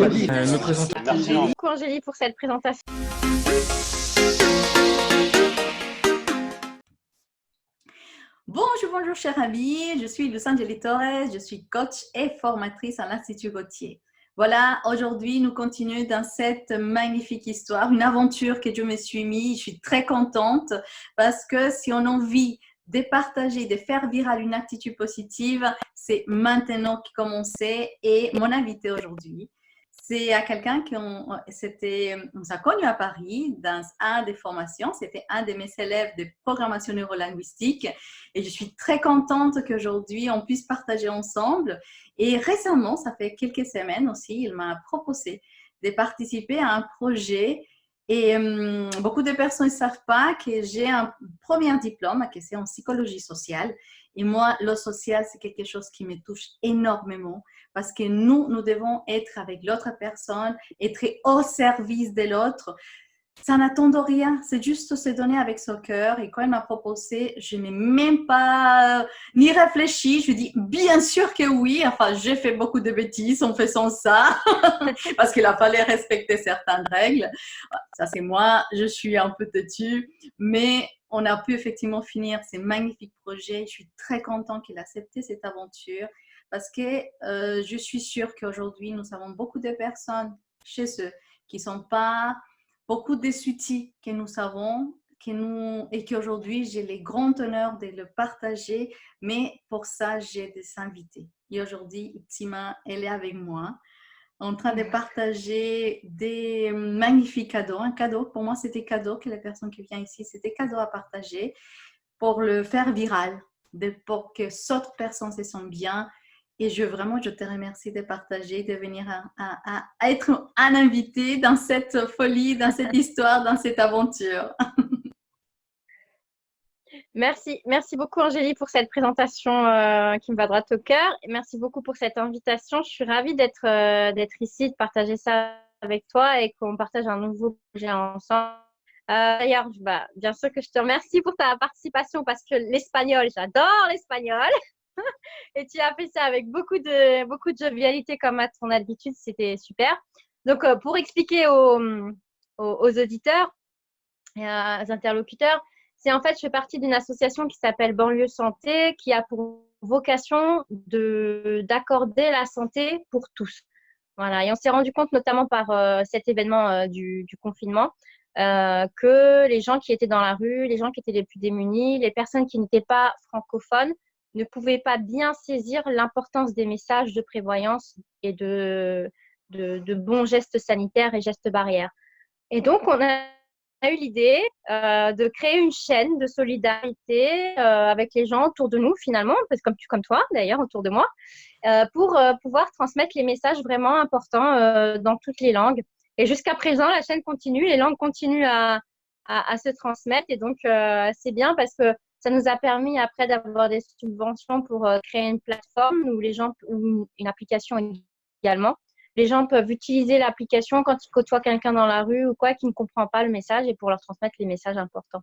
Me présenter. Merci beaucoup Angélie pour cette présentation. Bonjour, chers amis. Je suis Lucangeli Torres. Je suis coach et formatrice à l'Institut Gautier. Voilà, aujourd'hui, nous continuons dans cette magnifique histoire, une aventure que je me suis mise. Je suis très contente parce que si on a envie de partager, de faire viral une attitude positive, c'est maintenant qu'il commence. Et mon invité aujourd'hui, c'est à quelqu'un on s'est connu à Paris dans un des formations. C'était un de mes élèves de programmation neurolinguistique. Et je suis très contente qu'aujourd'hui, on puisse partager ensemble. Et récemment, ça fait quelques semaines aussi, il m'a proposé de participer à un projet. Et beaucoup de personnes ne savent pas que j'ai un premier diplôme, que c'est en psychologie sociale. Et moi, le social, c'est quelque chose qui me touche énormément parce que nous devons être avec l'autre personne, être au service de l'autre. Ça n'attend de rien, c'est juste se donner avec son cœur. Et quand elle m'a proposé, je n'ai même pas ni réfléchi. Je lui ai dit, bien sûr que oui. Enfin, j'ai fait beaucoup de bêtises en faisant ça parce qu'il a fallu respecter certaines règles. Ça, c'est moi, je suis un peu têtue, mais on a pu effectivement finir ces magnifiques projets. Je suis très contente qu'il ait accepté cette aventure parce que je suis sûre qu'aujourd'hui, nous avons beaucoup de personnes chez eux qui ne sont pas beaucoup des outils que nous savons et qu'aujourd'hui, j'ai le grand honneur de le partager. Mais pour ça, j'ai des invités. Et aujourd'hui, Iptima, elle est avec moi en train de partager des magnifiques cadeaux. Un cadeau, pour moi, c'était cadeau que la personne qui vient ici, c'était cadeau à partager pour le faire viral, pour que d'autres personnes se sentent bien. Et je te remercie de partager, de venir à être un invité dans cette folie, dans cette histoire, dans cette aventure. Merci beaucoup Angélie pour cette présentation qui me va droit au cœur. Et merci beaucoup pour cette invitation. Je suis ravie d'être ici, de partager ça avec toi et qu'on partage un nouveau projet ensemble. D'ailleurs, bien sûr que je te remercie pour ta participation parce que l'espagnol, j'adore l'espagnol. Et tu as fait ça avec beaucoup de jovialité comme à ton habitude, c'était super. Donc, pour expliquer aux auditeurs et aux interlocuteurs, c'est en fait, je fais partie d'une association qui s'appelle Banlieue Santé, qui a pour vocation d'accorder la santé pour tous. Voilà. Et on s'est rendu compte, notamment par cet événement du confinement, que les gens qui étaient dans la rue, les gens qui étaient les plus démunis, les personnes qui n'étaient pas francophones, ne pouvaient pas bien saisir l'importance des messages de prévoyance et de bons gestes sanitaires et gestes barrières. Et donc, on a eu l'idée de créer une chaîne de solidarité avec les gens autour de nous, finalement, parce que comme toi, d'ailleurs, autour de moi, pour pouvoir transmettre les messages vraiment importants dans toutes les langues. Et jusqu'à présent, la chaîne continue, les langues continuent à se transmettre. Et donc, c'est bien parce que ça nous a permis après d'avoir des subventions pour créer une plateforme où les gens, ou une application également. Les gens peuvent utiliser l'application quand ils côtoient quelqu'un dans la rue ou quoi qui ne comprend pas le message et pour leur transmettre les messages importants.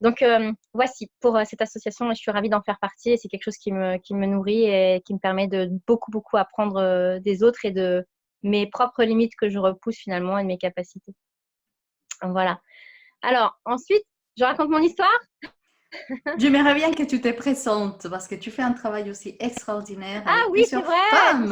Donc, voici pour cette association. Je suis ravie d'en faire partie et c'est quelque chose qui me nourrit et qui me permet de beaucoup, beaucoup apprendre des autres et de mes propres limites que je repousse finalement et de mes capacités. Voilà. Alors, ensuite, je raconte mon histoire. J'aimerais bien que tu te présentes parce que tu fais un travail aussi extraordinaire avec oui, c'est vrai. femmes.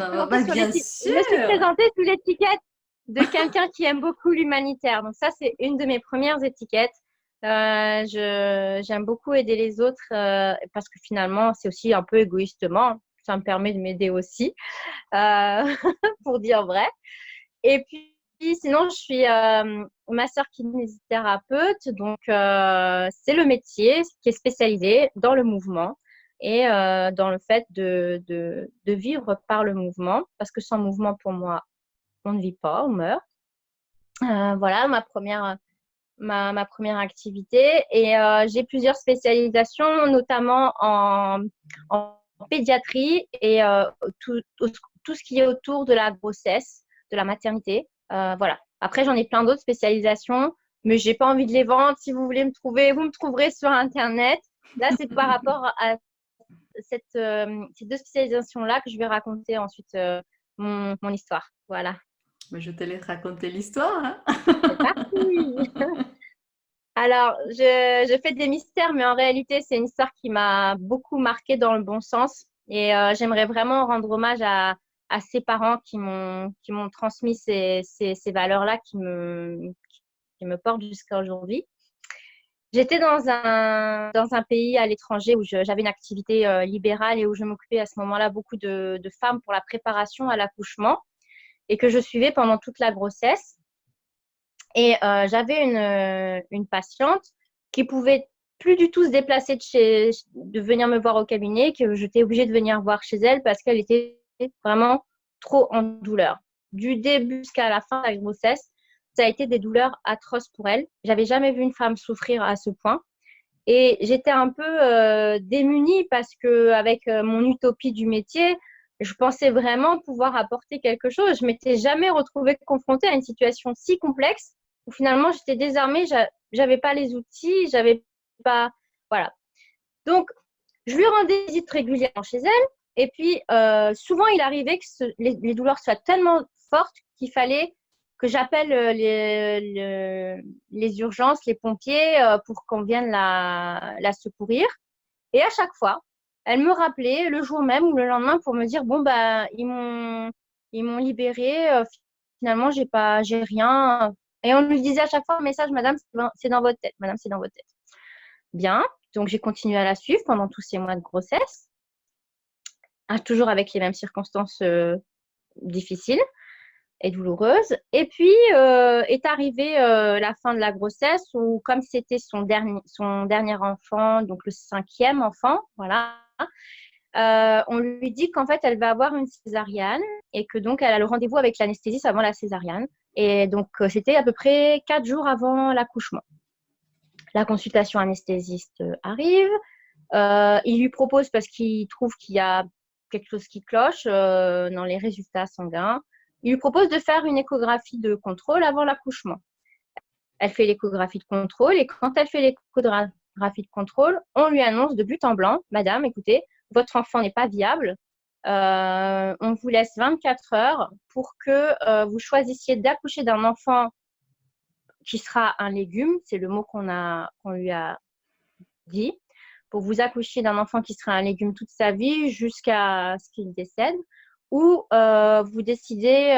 Bien sûr. Je me suis présentée sous l'étiquette de quelqu'un qui aime beaucoup l'humanitaire. Donc ça, c'est une de mes premières étiquettes. J'aime beaucoup aider les autres parce que finalement, c'est aussi un peu égoïstement. Ça me permet de m'aider aussi, pour dire vrai. Et puis, sinon, je suis masseur kinésithérapeute. Donc, c'est le métier qui est spécialisé dans le mouvement et dans le fait de vivre par le mouvement. Parce que sans mouvement, pour moi, on ne vit pas, on meurt. Voilà, ma première activité. Et j'ai plusieurs spécialisations, notamment en pédiatrie et tout ce qui est autour de la grossesse, de la maternité. Voilà. Après, j'en ai plein d'autres spécialisations, mais j'ai pas envie de les vendre. Si vous voulez me trouver, vous me trouverez sur Internet. Là, c'est par rapport à ces deux spécialisations-là que je vais raconter ensuite mon histoire. Voilà. Mais je te laisse raconter l'histoire, hein. C'est parti. Alors, je fais des mystères, mais en réalité, c'est une histoire qui m'a beaucoup marquée dans le bon sens. Et j'aimerais vraiment rendre hommage à ces parents qui m'ont transmis ces valeurs-là qui me portent jusqu'à aujourd'hui. J'étais dans un pays à l'étranger où j'avais une activité libérale et où je m'occupais à ce moment-là beaucoup de femmes pour la préparation à l'accouchement et que je suivais pendant toute la grossesse. Et j'avais une patiente qui pouvait plus du tout se déplacer de venir me voir au cabinet, que j'étais obligée de venir voir chez elle parce qu'elle était vraiment trop en douleur. Du début jusqu'à la fin de la grossesse, ça a été des douleurs atroces pour elle. J'avais jamais vu une femme souffrir à ce point. Et j'étais un peu démunie parce que avec mon utopie du métier, je pensais vraiment pouvoir apporter quelque chose. Je m'étais jamais retrouvée confrontée à une situation si complexe où finalement j'étais désarmée, j'avais pas les outils, j'avais pas, voilà. Donc je lui rendais visite régulièrement chez elle. Et puis souvent il arrivait que les douleurs soient tellement fortes qu'il fallait que j'appelle les urgences, les pompiers, pour qu'on vienne la secourir. Et à chaque fois, elle me rappelait le jour même ou le lendemain pour me dire, bon, bah, ils m'ont libérée, finalement, j'ai rien. Et on lui disait à chaque fois, message, madame, c'est dans votre tête, madame, c'est dans votre tête. Bien, donc j'ai continué à la suivre pendant tous ces mois de grossesse, toujours avec les mêmes circonstances difficiles et douloureuse. Et puis est arrivée la fin de la grossesse où, comme c'était son dernier enfant, donc le cinquième enfant, voilà, on lui dit qu'en fait, elle va avoir une césarienne et que donc elle a le rendez-vous avec l'anesthésiste avant la césarienne. Et donc, c'était à peu près 4 jours avant l'accouchement. La consultation anesthésiste arrive. Il lui propose, parce qu'il trouve qu'il y a quelque chose qui cloche dans les résultats sanguins, il lui propose de faire une échographie de contrôle avant l'accouchement. Elle fait l'échographie de contrôle et quand elle fait l'échographie de contrôle, on lui annonce de but en blanc, madame, écoutez, votre enfant n'est pas viable. On vous laisse 24 heures pour que vous choisissiez d'accoucher d'un enfant qui sera un légume, c'est le mot qu'on lui a dit, pour vous accoucher d'un enfant qui sera un légume toute sa vie jusqu'à ce qu'il décède, ou vous décidez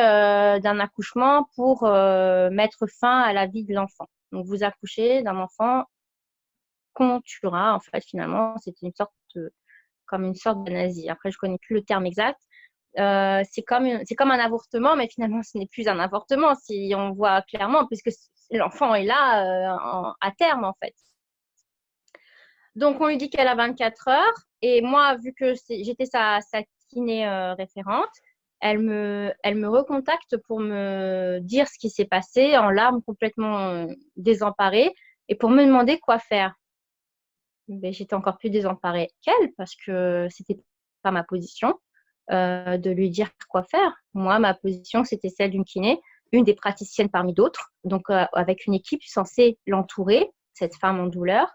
d'un accouchement pour mettre fin à la vie de l'enfant. Donc, vous accouchez d'un enfant qu'on tuera. En fait, finalement, c'est comme une sorte d'euthanasie. Après, je ne connais plus le terme exact. C'est comme un avortement, mais finalement, ce n'est plus un avortement si on voit clairement, puisque l'enfant est là à terme, en fait. Donc, on lui dit qu'elle a 24 heures. Et moi, vu que j'étais sa kiné référente, elle me recontacte pour me dire ce qui s'est passé en larmes complètement désemparée et pour me demander quoi faire. Mais j'étais encore plus désemparée qu'elle parce que c'était pas ma position de lui dire quoi faire. Moi, ma position, c'était celle d'une kiné, une des praticiennes parmi d'autres, donc avec une équipe censée l'entourer, cette femme en douleur.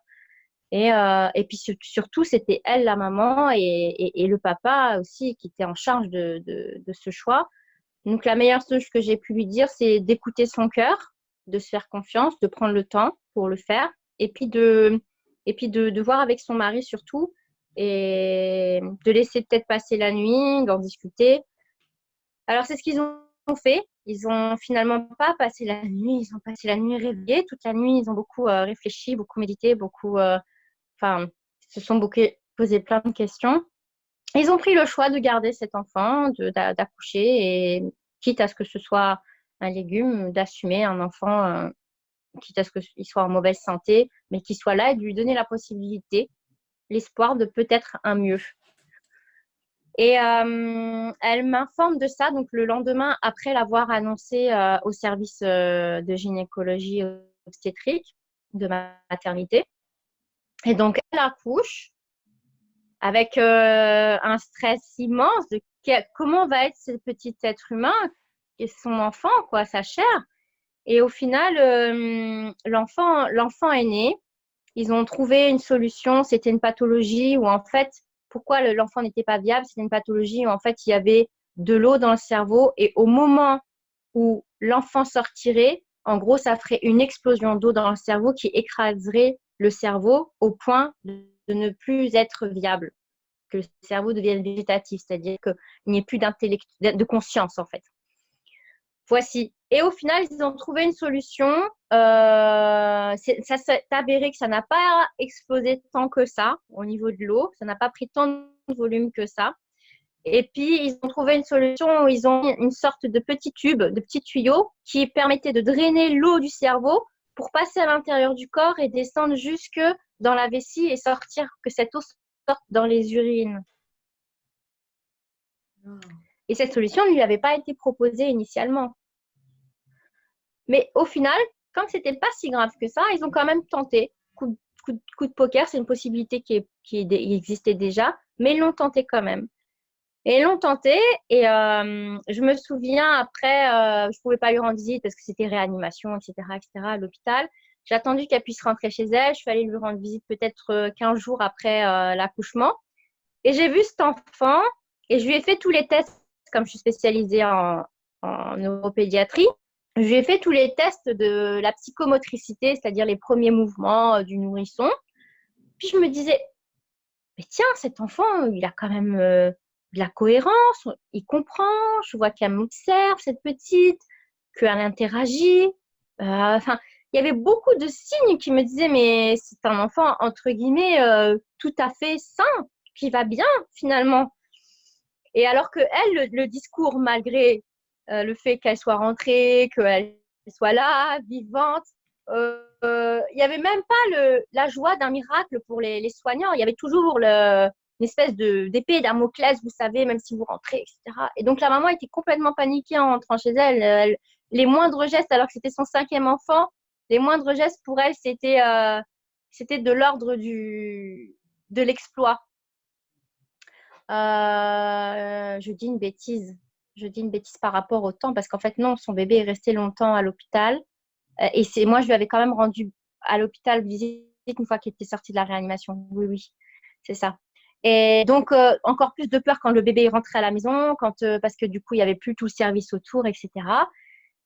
Et puis surtout, c'était elle, la maman, et le papa aussi qui était en charge de ce choix. Donc, la meilleure chose que j'ai pu lui dire, c'est d'écouter son cœur, de se faire confiance, de prendre le temps pour le faire, et puis de voir avec son mari surtout, et de laisser peut-être passer la nuit, d'en discuter. Alors, c'est ce qu'ils ont fait. Ils ont finalement pas passé la nuit, ils ont passé la nuit réveillés. Toute la nuit, ils ont beaucoup réfléchi, beaucoup médité, enfin, se sont posé plein de questions. Ils ont pris le choix de garder cet enfant, d'accoucher, et quitte à ce que ce soit un légume, d'assumer un enfant, quitte à ce qu'il soit en mauvaise santé, mais qu'il soit là et de lui donner la possibilité, l'espoir de peut-être un mieux. Et elle m'informe de ça, donc le lendemain, après l'avoir annoncé au service de gynécologie obstétrique de ma maternité. Et donc, elle accouche avec un stress immense de comment va être ce petit être humain, et son enfant, quoi, sa chair. Et au final, l'enfant est né. Ils ont trouvé une solution. C'était une pathologie où, en fait, pourquoi l'enfant n'était pas viable? C'était une pathologie où, en fait, il y avait de l'eau dans le cerveau. Et au moment où l'enfant sortirait, en gros, ça ferait une explosion d'eau dans le cerveau qui écraserait le cerveau au point de ne plus être viable, que le cerveau devienne végétatif, c'est-à-dire qu'il n'y ait plus de conscience, en fait. Voici. Et au final, ils ont trouvé une solution. Ça s'est avéré que ça n'a pas explosé tant que ça au niveau de l'eau. Ça n'a pas pris tant de volume que ça. Et puis, ils ont trouvé une solution où ils ont mis une sorte de petit tube, de petit tuyau qui permettait de drainer l'eau du cerveau pour passer à l'intérieur du corps et descendre jusque dans la vessie et sortir, que cette eau sorte dans les urines. Et cette solution ne lui avait pas été proposée initialement. Mais au final, comme c'était pas si grave que ça, ils ont quand même tenté. Coup de poker, c'est une possibilité qui existait déjà, mais ils l'ont tenté quand même. Et ils l'ont tenté, et je me souviens après, je pouvais pas lui rendre visite parce que c'était réanimation, etc., etc., à l'hôpital. J'ai attendu qu'elle puisse rentrer chez elle. Je suis allée lui rendre visite peut-être 15 jours après l'accouchement. Et j'ai vu cet enfant, et je lui ai fait tous les tests, comme je suis spécialisée en neuropédiatrie. Je lui ai fait tous les tests de la psychomotricité, c'est-à-dire les premiers mouvements du nourrisson. Puis je me disais, mais tiens, cet enfant, il a quand même de la cohérence, il comprend, je vois qu'elle m'observe, cette petite, qu'elle interagit. Enfin, il y avait beaucoup de signes qui me disaient, mais c'est un enfant, entre guillemets, tout à fait sain, qui va bien, finalement. Et alors que elle, le discours, malgré le fait qu'elle soit rentrée, qu'elle soit là, vivante, il n'y avait même pas la joie d'un miracle pour les soignants. Il y avait toujours une espèce d'épée Damoclès, vous savez, même si vous rentrez, etc. Et donc la maman était complètement paniquée en rentrant chez elle. Les moindres gestes, alors que c'était son 5e enfant, les moindres gestes pour elle, c'était de l'ordre de l'exploit. Je dis une bêtise. Je dis une bêtise par rapport au temps, parce qu'en fait, non, son bébé est resté longtemps à l'hôpital. Et moi, je lui avais quand même rendu à l'hôpital visite une fois qu'il était sorti de la réanimation. Oui, oui, c'est ça. Et donc, encore plus de peur quand le bébé est rentré à la maison, parce que du coup, il n'y avait plus tout le service autour, etc.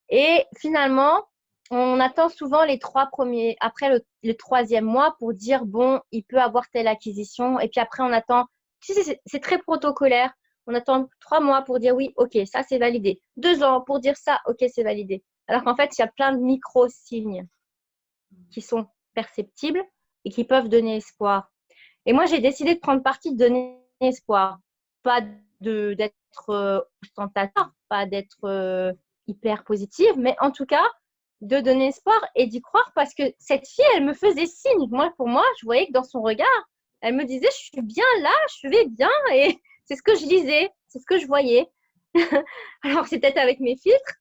Et finalement, on attend souvent les 3 premiers, après le 3e mois pour dire, bon, il peut avoir telle acquisition. Et puis après, on attend, tu sais, c'est très protocolaire. On attend 3 mois pour dire, oui, ok, ça c'est validé. 2 ans pour dire ça, ok, c'est validé. Alors qu'en fait, il y a plein de micro-signes qui sont perceptibles et qui peuvent donner espoir. Et moi, j'ai décidé de prendre parti de donner espoir. Pas d'être ostentateur, pas d'être hyper positive, mais en tout cas, de donner espoir et d'y croire parce que cette fille, elle me faisait signe. Moi, pour moi, je voyais que dans son regard, elle me disait, je suis bien là, je vais bien. Et c'est ce que je lisais, c'est ce que je voyais. Alors, c'est peut-être avec mes filtres,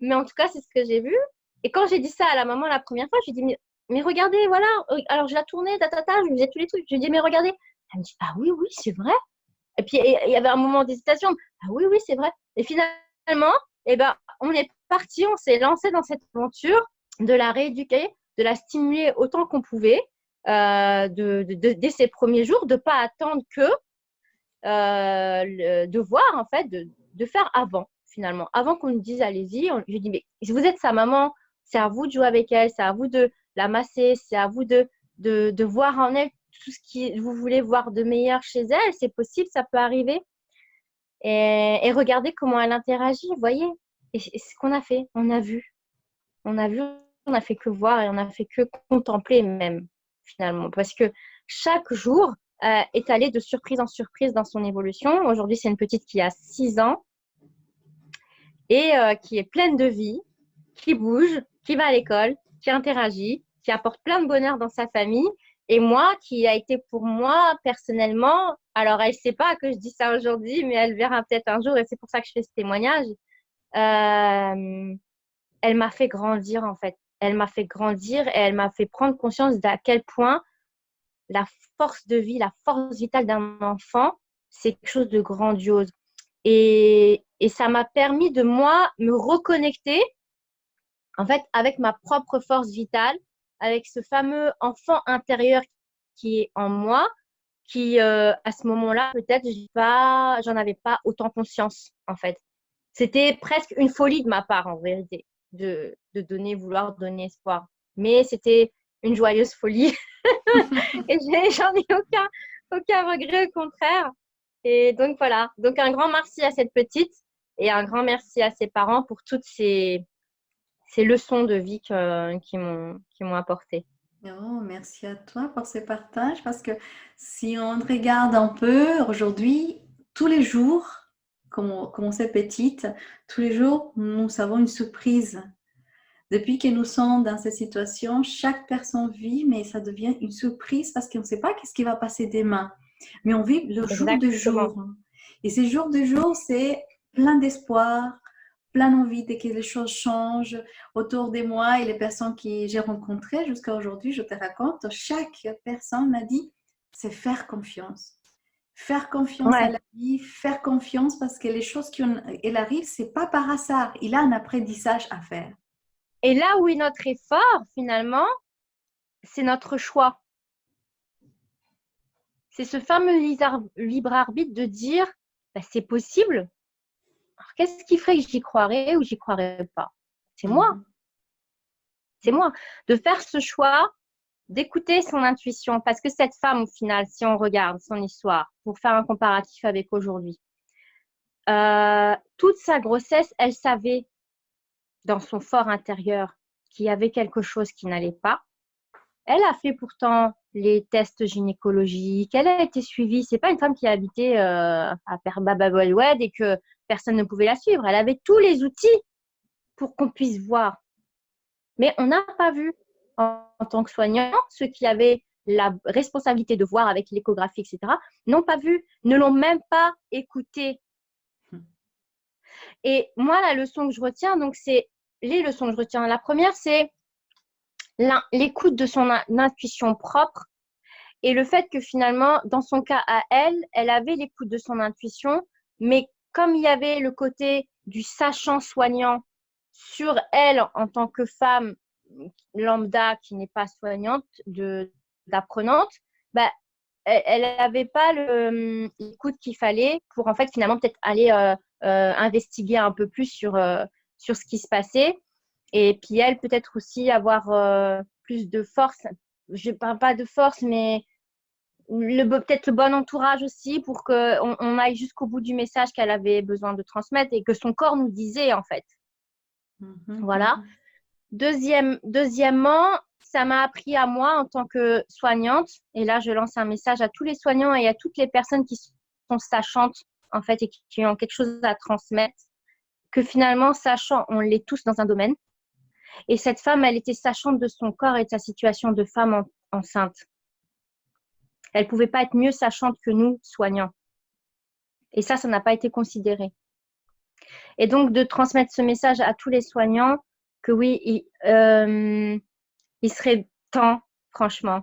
mais en tout cas, c'est ce que j'ai vu. Et quand j'ai dit ça à la maman la première fois, je lui ai dit, mais regardez, voilà. Alors, je la tournais, je lui disais tous les trucs. Je lui ai dit, mais regardez. Elle me dit, ah oui, oui, c'est vrai. Et puis, il y avait un moment d'hésitation. Ah oui, oui, c'est vrai. Et finalement, eh ben, on est parti, on s'est lancé dans cette aventure de la rééduquer, de la stimuler autant qu'on pouvait dès ses premiers jours, de ne pas attendre de voir, en fait, de faire avant, finalement. Avant qu'on nous dise, allez-y, je dis, mais si vous êtes sa maman, c'est à vous de jouer avec elle, c'est à vous de la masser, c'est à vous de voir en elle tout ce que vous voulez voir de meilleur chez elle. C'est possible, ça peut arriver. Et regardez comment elle interagit, vous voyez. Et c'est ce qu'on a fait, on a vu. On a vu, on a fait que voir et on a fait que contempler même, finalement. Parce que chaque jour est allé de surprise en surprise dans son évolution. Aujourd'hui, c'est une petite qui a 6 ans et qui est pleine de vie, qui bouge, qui va à l'école, qui interagit, qui apporte plein de bonheur dans sa famille. Et moi, qui a été pour moi personnellement, alors elle ne sait pas que je dis ça aujourd'hui, mais elle verra peut-être un jour et c'est pour ça que je fais ce témoignage. Elle m'a fait grandir en fait. Elle m'a fait grandir et elle m'a fait prendre conscience d'à quel point la force de vie, la force vitale d'un enfant, c'est quelque chose de grandiose. Et ça m'a permis de moi me reconnecter en fait avec ma propre force vitale, avec ce fameux enfant intérieur qui est en moi, qui à ce moment-là peut-être j'en avais pas autant conscience en fait. C'était presque une folie de ma part, en vérité, de vouloir donner espoir. Mais c'était une joyeuse folie. Et j'en ai aucun regret, au contraire. Et donc, voilà. Donc, un grand merci à cette petite et un grand merci à ses parents pour toutes ces leçons de vie qui m'ont apporté. Oh, merci à toi pour ce partage parce que si on regarde un peu aujourd'hui, tous les jours, comme on est petite, tous les jours, nous avons une surprise. Depuis que nous sommes dans cette situation, chaque personne vit, mais ça devient une surprise parce qu'on ne sait pas qu'est-ce qui va passer demain. Mais on vit le jour de Exactement. jour. Et ces jours de jour, c'est plein d'espoir, plein d'envie de que les choses changent autour de moi et les personnes que j'ai rencontrées jusqu'à aujourd'hui, je te raconte, chaque personne m'a dit, c'est faire confiance. Faire confiance à Ouais. la vie, faire confiance parce que les choses qui arrivent, c'est pas par hasard. Il a un apprentissage à faire. Et là où est notre effort, finalement, c'est notre choix. C'est ce fameux libre arbitre de dire, bah, c'est possible. Alors, qu'est-ce qui ferait que j'y croirais ou j'y croirais pas? C'est moi. Mhm. C'est moi. De faire ce choix, d'écouter son intuition. Parce que cette femme, au final, si on regarde son histoire, pour faire un comparatif avec aujourd'hui, toute sa grossesse, elle savait dans son fort intérieur qu'il y avait quelque chose qui n'allait pas. Elle a fait pourtant les tests gynécologiques, elle a été suivie. C'est pas une femme qui a habité à Babaoued et que personne ne pouvait la suivre. Elle avait tous les outils pour qu'on puisse voir. Mais on n'a pas vu en tant que soignant, ceux qui avaient la responsabilité de voir avec l'échographie, etc., n'ont pas vu, ne l'ont même pas écouté. Et moi, la leçon que je retiens, donc c'est les leçons que je retiens. La première, c'est l'écoute de son intuition propre et le fait que finalement, dans son cas à elle, elle avait l'écoute de son intuition, mais comme il y avait le côté du sachant soignant sur elle en tant que femme lambda qui n'est pas soignante, d'apprenante, bah, elle n'avait pas l'écoute qu'il fallait pour en fait finalement peut-être aller investiguer un peu plus sur ce qui se passait. Et puis elle, peut-être aussi avoir plus de force. Je ne parle pas de force, mais peut-être le bon entourage aussi pour qu'on aille jusqu'au bout du message qu'elle avait besoin de transmettre et que son corps nous disait en fait. Mhm, Voilà. mhm. Deuxièmement, ça m'a appris à moi en tant que soignante, et là je lance un message à tous les soignants et à toutes les personnes qui sont sachantes en fait et qui ont quelque chose à transmettre, que finalement, sachant, on l'est tous dans un domaine. Et cette femme, elle était sachante de son corps et de sa situation de femme enceinte. Elle ne pouvait pas être mieux sachante que nous, soignants. Et ça n'a pas été considéré. Et donc, de transmettre ce message à tous les soignants, que oui, il serait temps, franchement,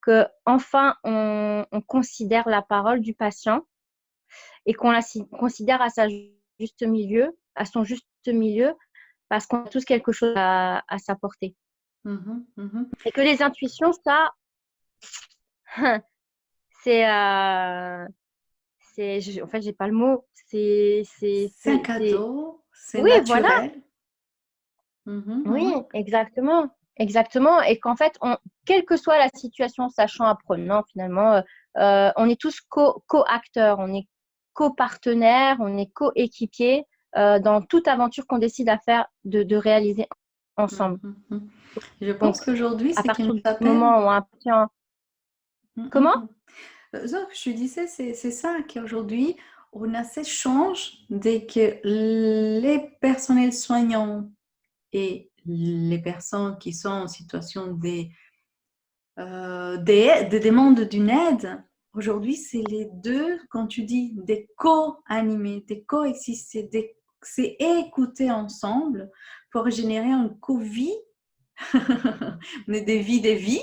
que enfin on considère la parole du patient et qu'on la considère à son juste milieu, parce qu'on a tous quelque chose à s'apporter. Mhm, mhm. Et que les intuitions, ça, c'est, en fait, j'ai pas le mot. C'est un cadeau, c'est Oui, voilà. naturel. Mhm, Oui, mhm. exactement. Exactement. Et qu'en fait, quelle que soit la situation, sachant, apprenant, finalement, on est tous co-acteurs, on est co-partenaires, on est co-équipiers dans toute aventure qu'on décide à faire, de réaliser ensemble. Mhm, mhm. Je Donc, pense qu'aujourd'hui, à ce qui nous partir du appelle, moment où un patient... mhm, Comment? mhm. Ça, je disais, c'est ça qu'aujourd'hui, on a ce change dès que les personnels soignants et les personnes qui sont en situation de demande d'une aide, aujourd'hui, c'est les deux, quand tu dis des co-animés, des coexister, c'est écouter ensemble pour générer une co-vie, des vies,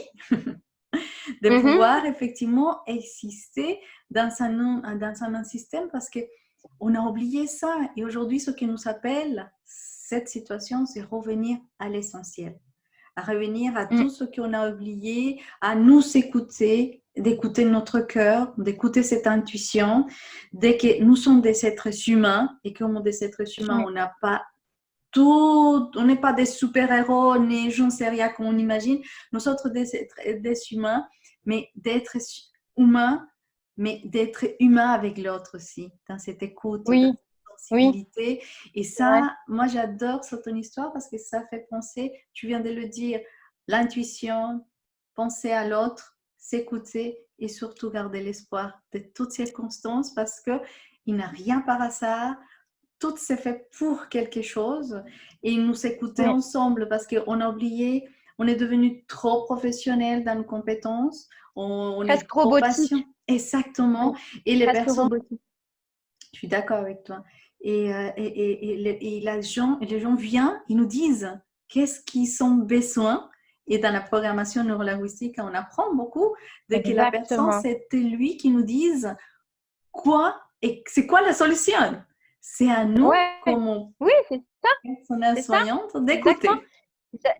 de Mhm. pouvoir effectivement exister dans un même système parce qu'on a oublié ça. Et aujourd'hui, ce qui nous appelle cette situation, c'est revenir à l'essentiel, à revenir à Mm. tout ce qu'on a oublié, à nous écouter, d'écouter notre cœur, d'écouter cette intuition, dès que nous sommes des êtres humains et comme des êtres humains, Oui. on n'a pas tout, on n'est pas des super-héros, ni j'en sais rien comme on imagine. Nous sommes des humains, mais d'être humains, mais d'être humain avec l'autre aussi, dans cette écoute, dans Oui, cette oui, sensibilité. Et c'est vrai. ça, moi, j'adore cette ton histoire parce que ça fait penser, tu viens de le dire, l'intuition, penser à l'autre, s'écouter et surtout garder l'espoir de toutes circonstances parce que il n'a rien par hasard. Tout s'est fait pour quelque chose et nous écouter Oui, ensemble parce qu'on a oublié, on est devenu trop professionnel dans nos compétences, on est presque trop patient. robotique. Exactement. Oui, Et les presque personnes, robotique. je suis d'accord avec toi. Les gens viennent, ils nous disent qu'est-ce qu'ils ont besoin. Et dans la programmation neurolinguistique, on apprend beaucoup de que la personne, Exactement. c'est lui qui nous dise quoi et c'est quoi la solution. C'est à nous, Ouais, comme oui, personnel c'est ça, soignante, exactement. d'écouter.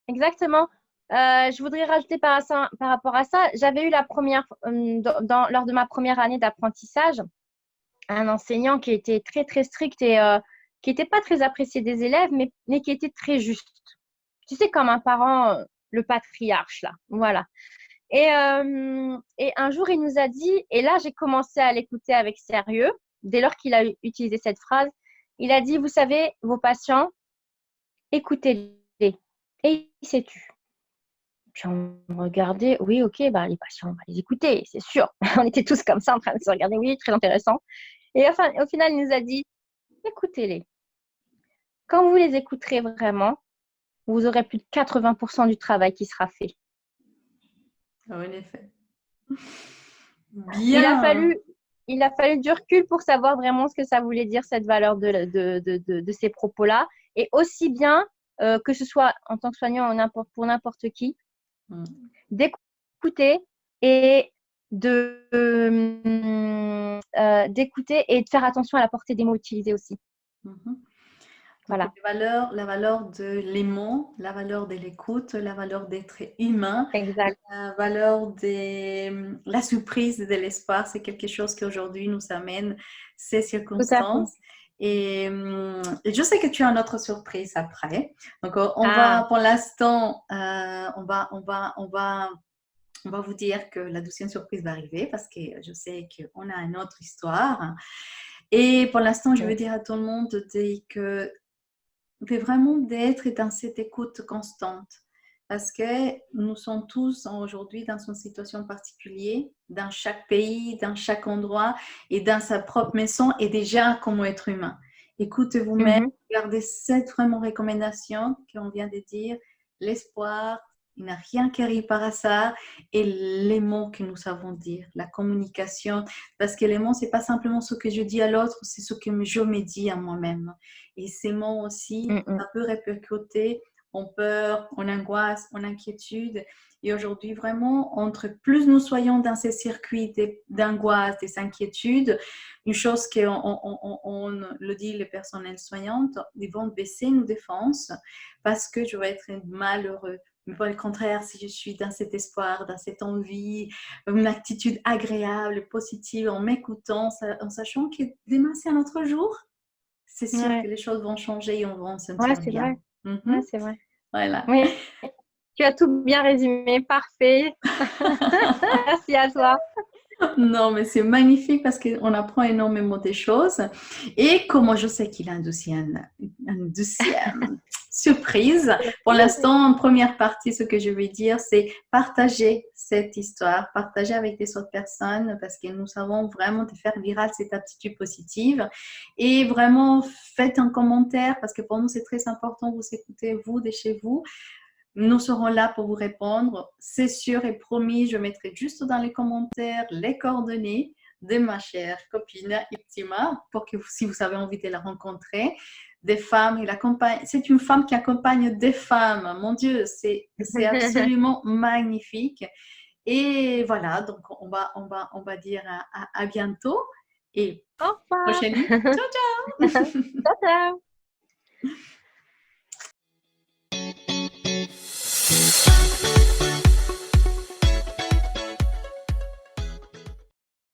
Exactement. Je voudrais rajouter par rapport à ça, j'avais eu la première, lors de ma première année d'apprentissage, un enseignant qui était très, très strict et qui n'était pas très apprécié des élèves, mais qui était très juste. Tu sais, comme un parent, le patriarche, là. Voilà. Et un jour, il nous a dit, et là, j'ai commencé à l'écouter avec sérieux, dès lors qu'il a utilisé cette phrase, il a dit, vous savez, vos patients, écoutez-les. Et il s'est tu. Puis on regardait, oui, ok, bah, les patients, on va les écouter, c'est sûr. On était tous comme ça en train de se regarder, oui, très intéressant. Et enfin, au final, il nous a dit, écoutez-les. Quand vous les écouterez vraiment, vous aurez plus de 80% du travail qui sera fait. En effet. Il a Bien. fallu, il a fallu du recul pour savoir vraiment ce que ça voulait dire, cette valeur de ces propos-là. Et aussi bien, que ce soit en tant que soignant ou pour n'importe qui, d'écouter et d'écouter et de faire attention à la portée des mots utilisés aussi. Mhm. Donc, Voilà, la valeur de l'aimant, la valeur de l'écoute, la valeur d'être humain, exact. la valeur de la surprise de l'espoir, c'est quelque chose qui aujourd'hui nous amène ces Tout à fait. circonstances. Et je sais que tu as une autre surprise après. Donc, on Ah, va, pour l'instant, on va vous dire que la 12e surprise va arriver parce que je sais qu'on a une autre histoire. Et pour l'instant, je veux dire à tout le monde que vraiment d'être dans cette écoute constante. Parce que nous sommes tous aujourd'hui dans une situation particulière, dans chaque pays, dans chaque endroit et dans sa propre maison et déjà comme être humain. Écoutez vous-même, mhm. gardez cette vraiment recommandation qu'on vient de dire, l'espoir, il n'y a rien qui arrive par hasard et les mots que nous savons dire, la communication, parce que les mots, ce n'est pas simplement ce que je dis à l'autre, c'est ce que je me dis à moi-même. Et ces mots aussi, Mhm. ça peut répercuter en peur, en angoisse, en inquiétude. Et aujourd'hui, vraiment, entre plus nous soyons dans ces circuits d'angoisse, des inquiétudes, une chose qu'on le dit les personnels soignantes, ils vont baisser nos défenses parce que je vais être malheureux. Mais pas le contraire, si je suis dans cet espoir, dans cette envie, une attitude agréable, positive, en m'écoutant, en sachant que demain c'est un autre jour, c'est sûr que Ouais. les choses vont changer et on va se Ouais, sentir c'est vrai. bien. Ouais, Mhm. c'est vrai. Voilà. Oui, tu as tout bien résumé. Parfait. Merci à toi. Non, mais c'est magnifique parce qu'on apprend énormément des choses. Et comme je sais qu'il a une deuxième surprise, pour l'instant, en première partie, ce que je vais dire, c'est partager cette histoire, partager avec des autres personnes parce que nous savons vraiment de faire viral cette attitude positive. Et vraiment, faites un commentaire parce que pour nous, c'est très important. Vous écoutez, vous, de chez vous. Nous serons là pour vous répondre. C'est sûr et promis, je mettrai juste dans les commentaires les coordonnées de ma chère copine Iptima pour que si vous avez envie de la rencontrer, des femmes, c'est une femme qui accompagne des femmes. Mon Dieu, c'est absolument magnifique. Et voilà, donc on va dire à bientôt et Au revoir. prochaine nuit. Ciao, ciao! Ciao, ciao.